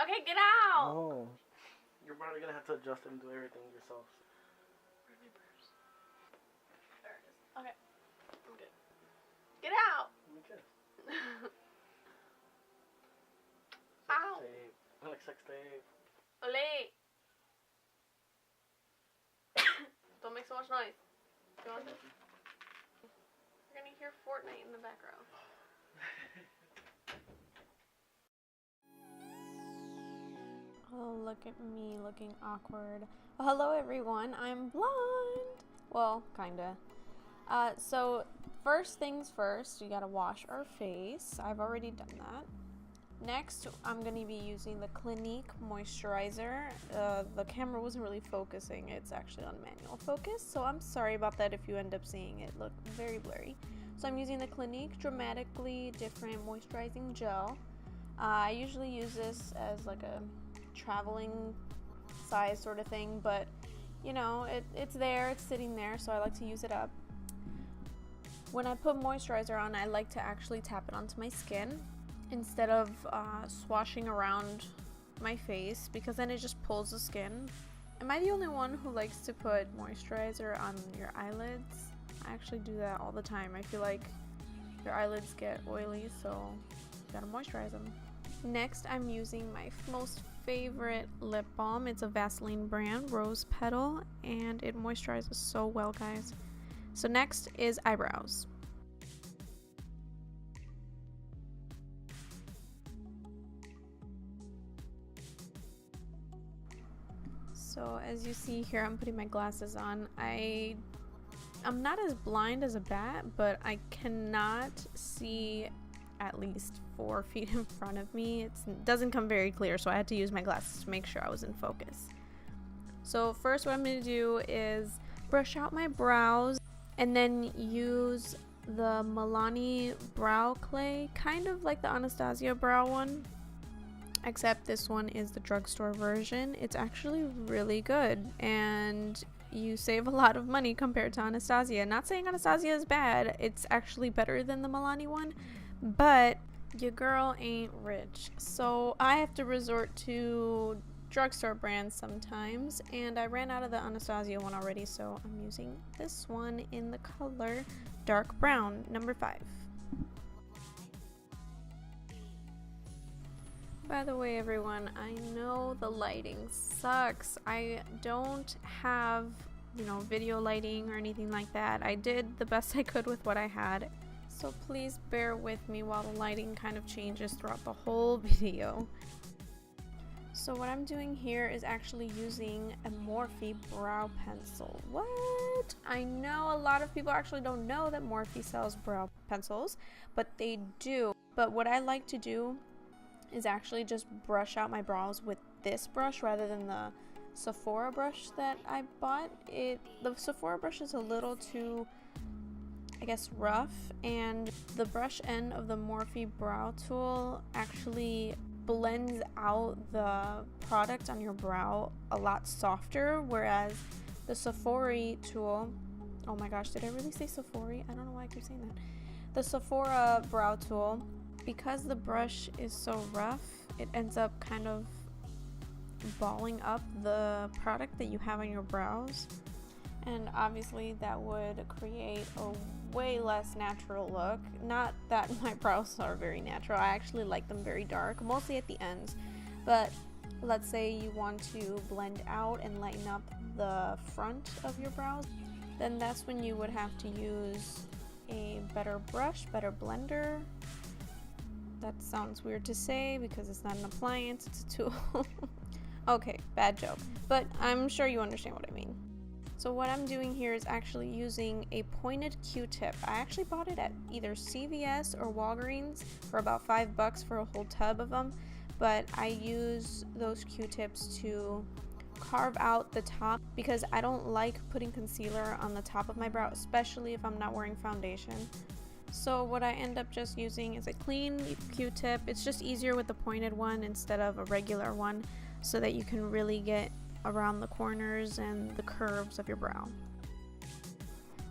Okay, get out! Oh. You're probably gonna have to adjust and do everything yourself. Where's my purse? There it is. Okay. I'm good. Get out! Okay. Ow! Tape. I like sex tape. Ole! Don't make so much noise. Do you want this? You're gonna hear Fortnite in the background. Oh, look at me looking awkward. Well, hello everyone, I'm blonde. Well, kinda. So first things first, you gotta wash our face. I've already done that. Next, I'm gonna be using the Clinique moisturizer. The camera wasn't really focusing. It's actually on manual focus, so I'm sorry about that if you end up seeing it look very blurry. So I'm using the Clinique Dramatically Different Moisturizing Gel. I usually use this as like a traveling size sort of thing, but you know, it's there, it's sitting there, so I like to use it up. When I put moisturizer on, I like to actually tap it onto my skin instead of swashing around my face, because then it just pulls the skin. Am I the only one who likes to put moisturizer on your eyelids? I actually do that all the time. I feel like your eyelids get oily, so you gotta moisturize them. Next, I'm using my most favorite lip balm. It's a Vaseline brand, Rose Petal, and it moisturizes so well, guys. So next is eyebrows. So as you see here, I'm putting my glasses on. I'm not as blind as a bat, but I cannot see at least 4 feet in front of me. It doesn't come very clear, so I had to use my glasses to make sure I was in focus. So first what I'm going to do is brush out my brows and then use the Milani brow clay, kind of like the Anastasia brow one, except this one is the drugstore version. It's actually really good, and you save a lot of money compared to Anastasia. Not saying Anastasia is bad, it's actually better than the Milani one, but your girl ain't rich, so I have to resort to drugstore brands sometimes, and I ran out of the Anastasia one already, so I'm using this one in the color dark brown, number 5. By the way, everyone, I know the lighting sucks. I don't have, video lighting or anything like that. I did the best I could with what I had, so please bear with me while the lighting kind of changes throughout the whole video. So what I'm doing here is actually using a Morphe brow pencil. What? I know a lot of people actually don't know that Morphe sells brow pencils, but they do. But what I like to do is actually just brush out my brows with this brush rather than the Sephora brush that I bought. The Sephora brush is a little too, I guess, rough, and the brush end of the Morphe brow tool actually blends out the product on your brow a lot softer, whereas the Sephora tool, oh my gosh, did I really say Sephora? I don't know why I keep saying that. The Sephora brow tool, because the brush is so rough, it ends up kind of balling up the product that you have on your brows, and obviously that would create a way less natural look. Not that my brows are very natural, I actually like them very dark, mostly at the ends, but let's say you want to blend out and lighten up the front of your brows, then that's when you would have to use a better brush, better blender. That sounds weird to say because it's not an appliance, it's a tool. Okay, bad joke, but I'm sure you understand what I mean. So what I'm doing here is actually using a pointed Q-tip. I actually bought it at either CVS or Walgreens for about $5 for a whole tub of them, but I use those Q-tips to carve out the top because I don't like putting concealer on the top of my brow, especially if I'm not wearing foundation. So what I end up just using is a clean Q-tip. It's just easier with the pointed one instead of a regular one, so that you can really get around the corners and the curves of your brow.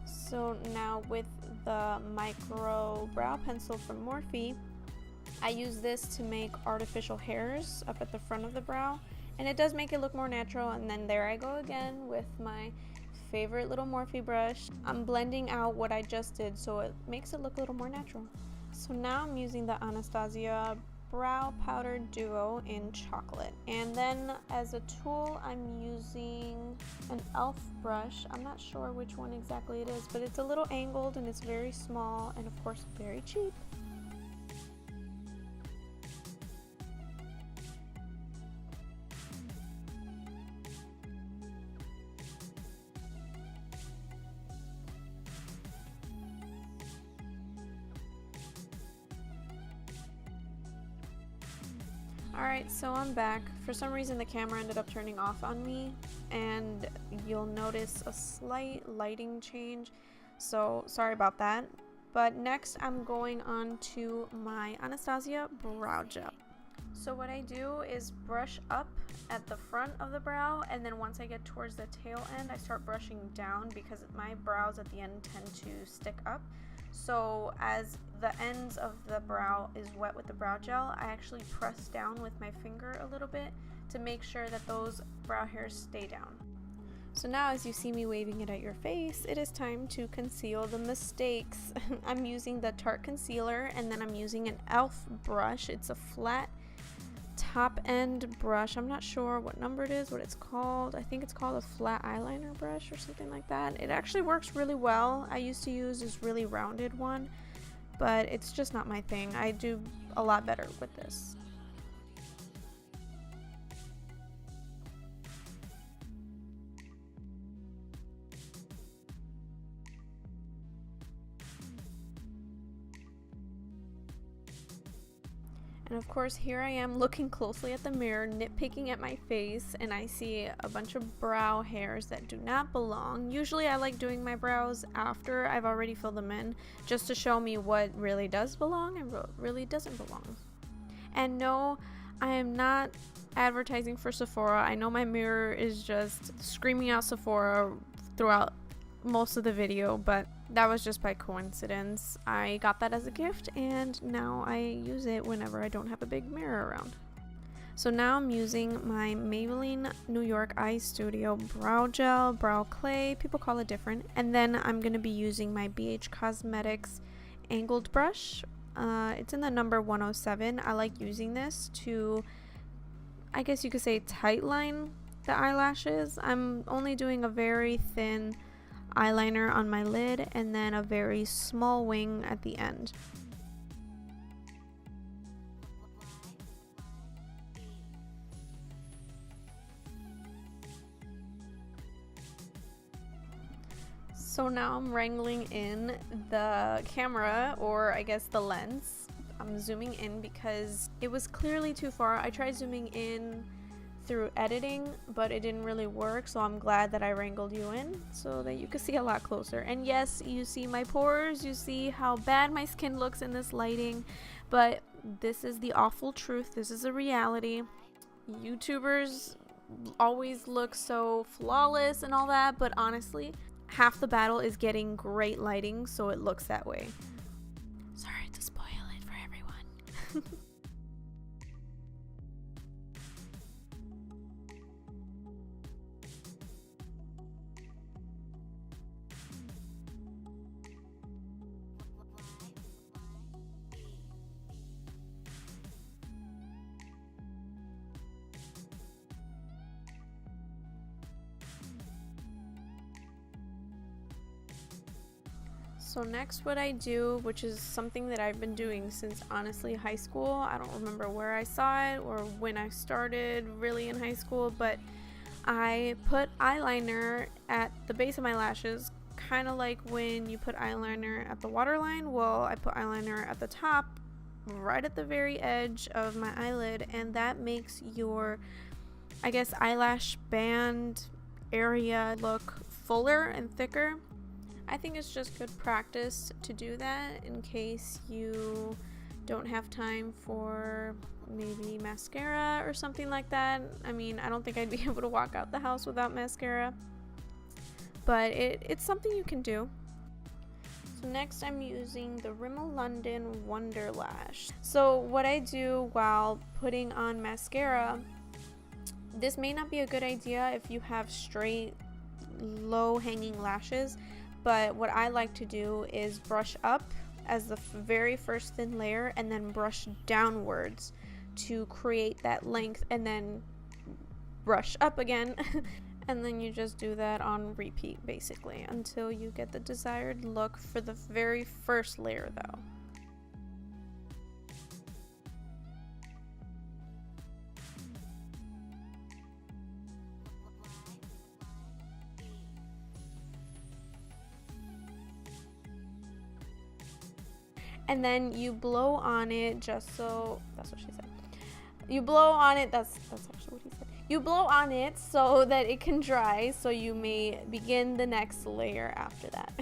So now with the micro brow pencil from Morphe, I use this to make artificial hairs up at the front of the brow, and it does make it look more natural. And then there I go again with my favorite little Morphe brush. I'm blending out what I just did so it makes it look a little more natural. So now I'm using the Anastasia Brow Powder Duo in chocolate, and then as a tool I'm using an e.l.f. brush. I'm not sure which one exactly it is, but it's a little angled and it's very small and of course very cheap. Alright, so I'm back. For some reason the camera ended up turning off on me, and you'll notice a slight lighting change, so sorry about that. But next I'm going on to my Anastasia Brow Gel. So what I do is brush up at the front of the brow, and then once I get towards the tail end I start brushing down because my brows at the end tend to stick up. So as the ends of the brow is wet with the brow gel, I actually press down with my finger a little bit to make sure that those brow hairs stay down. So now as you see me waving it at your face, it is time to conceal the mistakes. I'm using the Tarte concealer, and then I'm using an e.l.f. brush. It's a flat top end brush. I'm not sure what number it is, what it's called. I think it's called a flat eyeliner brush or something like that. It actually works really well. I used to use this really rounded one, but it's just not my thing. I do a lot better with this. And of course here I am looking closely at the mirror, nitpicking at my face, and I see a bunch of brow hairs that do not belong. Usually I like doing my brows after I've already filled them in, just to show me what really does belong and what really doesn't belong. And no, I am not advertising for Sephora. I know my mirror is just screaming out Sephora throughout most of the video, but that was just by coincidence. I got that as a gift and now I use it whenever I don't have a big mirror around. So now I'm using my Maybelline New York Eye Studio brow gel, brow clay, people call it different, and then I'm going to be using my BH Cosmetics angled brush. It's in the number 107. I like using this to, I guess you could say, tight line the eyelashes. I'm only doing a very thin eyeliner on my lid and then a very small wing at the end. So now I'm wrangling in the camera, or I guess the lens. I'm zooming in because it was clearly too far. I tried zooming in through editing, but it didn't really work, so I'm glad that I wrangled you in so that you can see a lot closer. And yes, you see my pores, you see how bad my skin looks in this lighting, but this is the awful truth. This is a reality. YouTubers always look so flawless and all that, but honestly, half the battle is getting great lighting so it looks that way. Sorry to spoil it for everyone. So next what I do, which is something that I've been doing since honestly high school, I don't remember where I saw it or when I started really in high school, but I put eyeliner at the base of my lashes, kind of like when you put eyeliner at the waterline. Well, I put eyeliner at the top, right at the very edge of my eyelid, and that makes your, I guess, eyelash band area look fuller and thicker. I think it's just good practice to do that in case you don't have time for maybe mascara or something like that. I mean, I don't think I'd be able to walk out the house without mascara, but it's something you can do. So next I'm using the Rimmel London Wonder Lash. So what I do while putting on mascara, this may not be a good idea if you have straight low hanging lashes, but what I like to do is brush up as the very first thin layer and then brush downwards to create that length, and then brush up again and then you just do that on repeat basically until you get the desired look for the very first layer though. And then you blow on it just so, that's what she said. You blow on it, that's actually what he said. You blow on it so that it can dry, so you may begin the next layer after that.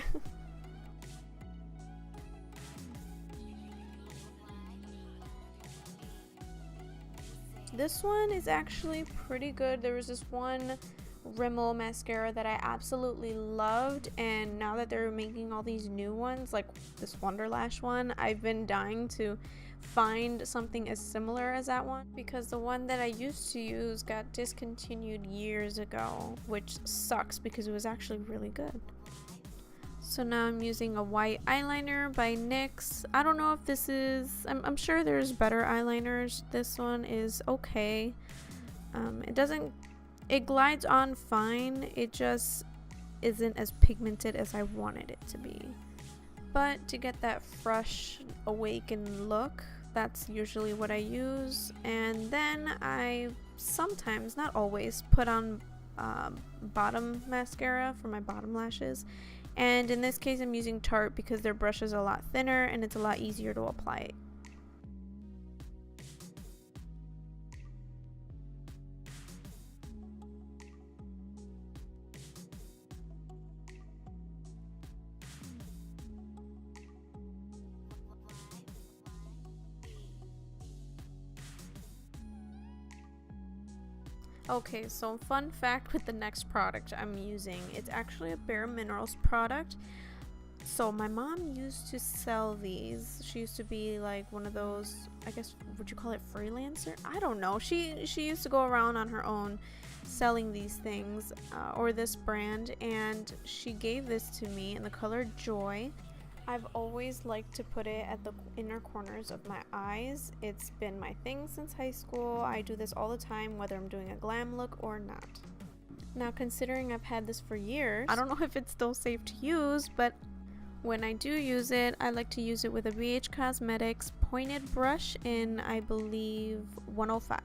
This one is actually pretty good. There was this one Rimmel mascara that I absolutely loved, and now that they're making all these new ones like this Wonder Lash one, I've been dying to find something as similar as that one, because the one that I used to use got discontinued years ago, which sucks because it was actually really good. So now I'm using a white eyeliner by NYX. I don't know if this is, I'm sure there's better eyeliners. This one is okay. It glides on fine, it just isn't as pigmented as I wanted it to be. But to get that fresh, awakened look, that's usually what I use. And then I sometimes, not always, put on bottom mascara for my bottom lashes. And in this case I'm using Tarte because their brush is a lot thinner and it's a lot easier to apply it. Okay, so fun fact with the next product I'm using, it's actually a Bare Minerals product. So my mom used to sell these. She used to be like one of those, I guess, would you call it freelancer? I don't know. She used to go around on her own selling these things, or this brand, and she gave this to me in the color Joy. I've always liked to put it at the inner corners of my eyes. It's been my thing since high school. I do this all the time, whether I'm doing a glam look or not. Now, considering I've had this for years, I don't know if it's still safe to use, but when I do use it, I like to use it with a BH Cosmetics pointed brush in, I believe, 105.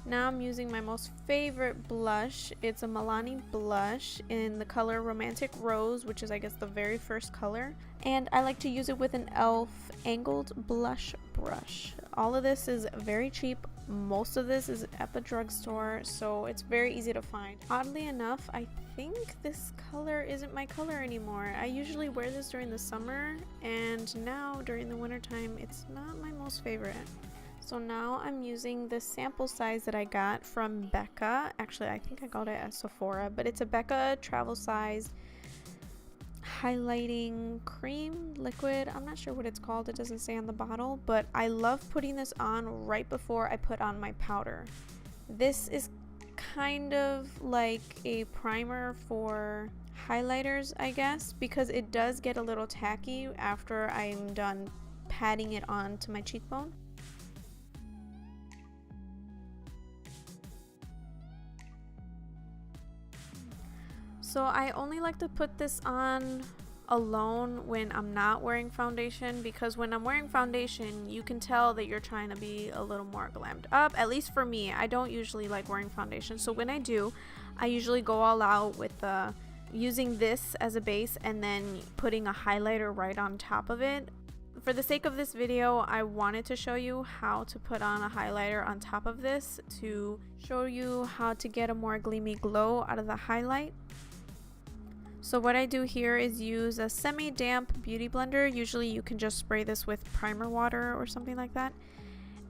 Now I'm using my most favorite blush. It's a Milani blush in the color Romantic Rose, which is, I guess, the very first color. And I like to use it with an e.l.f. angled blush brush. All of this is very cheap. Most of this is at the drugstore, so it's very easy to find. Oddly enough, I think this color isn't my color anymore. I usually wear this during the summer, and now during the wintertime, it's not my most favorite. So now I'm using the sample size that I got from Becca. Actually, I think I got it at Sephora, but it's a Becca travel size highlighting cream liquid. I'm not sure what it's called. It doesn't say on the bottle, but I love putting this on right before I put on my powder. This is kind of like a primer for highlighters, I guess, because it does get a little tacky after I'm done patting it onto my cheekbone. So I only like to put this on alone when I'm not wearing foundation, because when I'm wearing foundation, you can tell that you're trying to be a little more glammed up. At least for me, I don't usually like wearing foundation. So when I do, I usually go all out with using this as a base and then putting a highlighter right on top of it. For the sake of this video, I wanted to show you how to put on a highlighter on top of this to show you how to get a more gleamy glow out of the highlight. So what I do here is use a semi-damp beauty blender. Usually you can just spray this with primer water or something like that.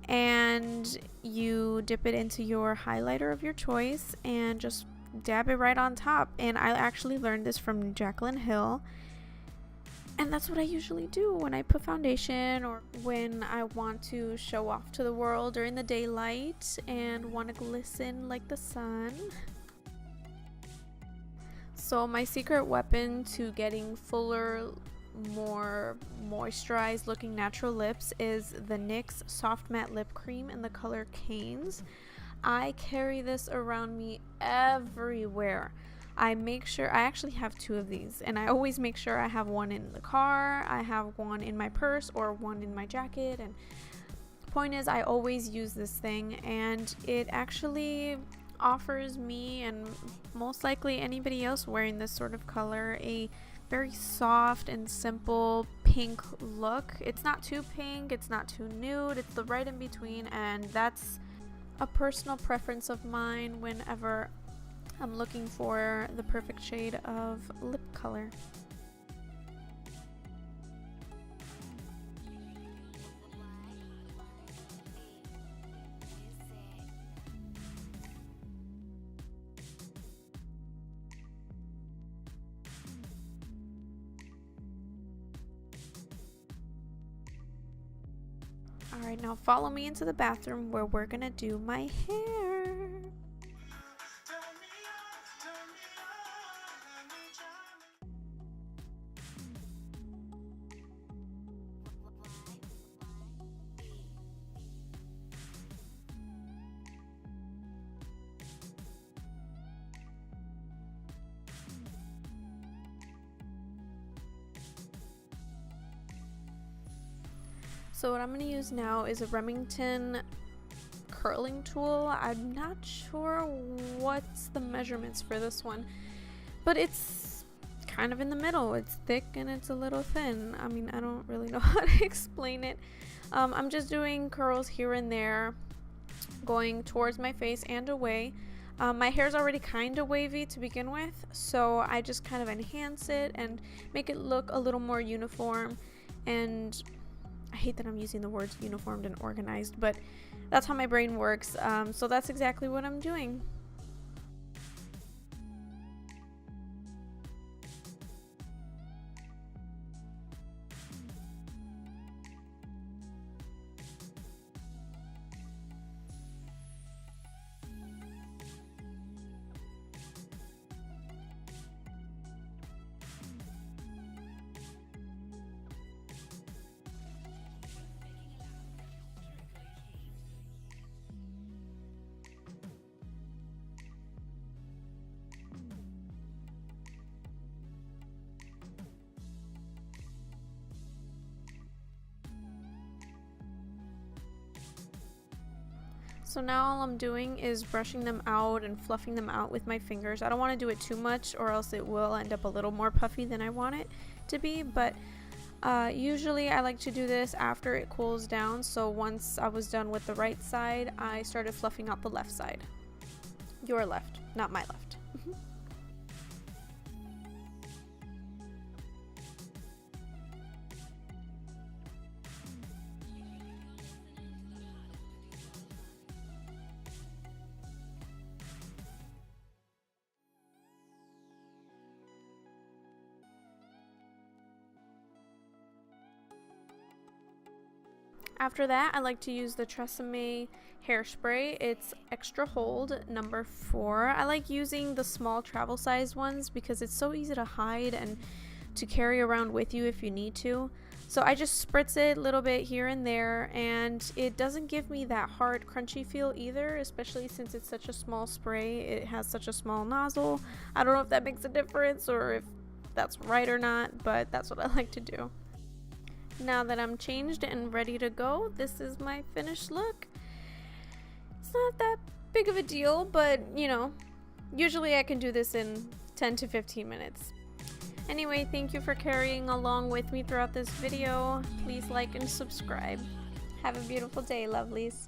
And you dip it into your highlighter of your choice and just dab it right on top. And I actually learned this from Jaclyn Hill. And that's what I usually do when I put foundation or when I want to show off to the world during the daylight and want to glisten like the sun. So my secret weapon to getting fuller, more moisturized looking natural lips is the NYX Soft Matte Lip Cream in the color Canes. I carry this around me everywhere. I actually have 2 of these, and I always make sure I have one in the car, I have one in my purse, or one in my jacket. And the point is, I always use this thing, and it actually offers me, and most likely anybody else wearing this sort of color, a very soft and simple pink look. It's not too pink, it's not too nude, it's the right in between, and that's a personal preference of mine whenever I'm looking for the perfect shade of lip color. Alright, now follow me into the bathroom where we're gonna do my hair. So what I'm going to use now is a Remington curling tool. I'm not sure what's the measurements for this one, but it's kind of in the middle. It's thick and it's a little thin. I mean, I don't really know how to explain it. I'm just doing curls here and there, going towards my face and away. My hair's already kind of wavy to begin with, so I just kind of enhance it and make it look a little more uniform. And I hate that I'm using the words uniformed and organized, but that's how my brain works. So that's exactly what I'm doing. So now all I'm doing is brushing them out and fluffing them out with my fingers. I don't want to do it too much or else it will end up a little more puffy than I want it to be, but usually I like to do this after it cools down. So once I was done with the right side, I started fluffing out the left side. Your left, not my left. After that, I like to use the Tresemme hairspray. It's extra hold number 4. I like using the small travel size ones because it's so easy to hide and to carry around with you if you need to. So I just spritz it a little bit here and there, and it doesn't give me that hard crunchy feel either, especially since it's such a small spray. It has such a small nozzle. I don't know if that makes a difference or if that's right or not, but that's what I like to do. Now that I'm changed and ready to go, this is my finished look. It's not that big of a deal, but you know, usually I can do this in 10 to 15 minutes. Anyway, thank you for carrying along with me throughout this video. Please like and subscribe. Have a beautiful day, lovelies.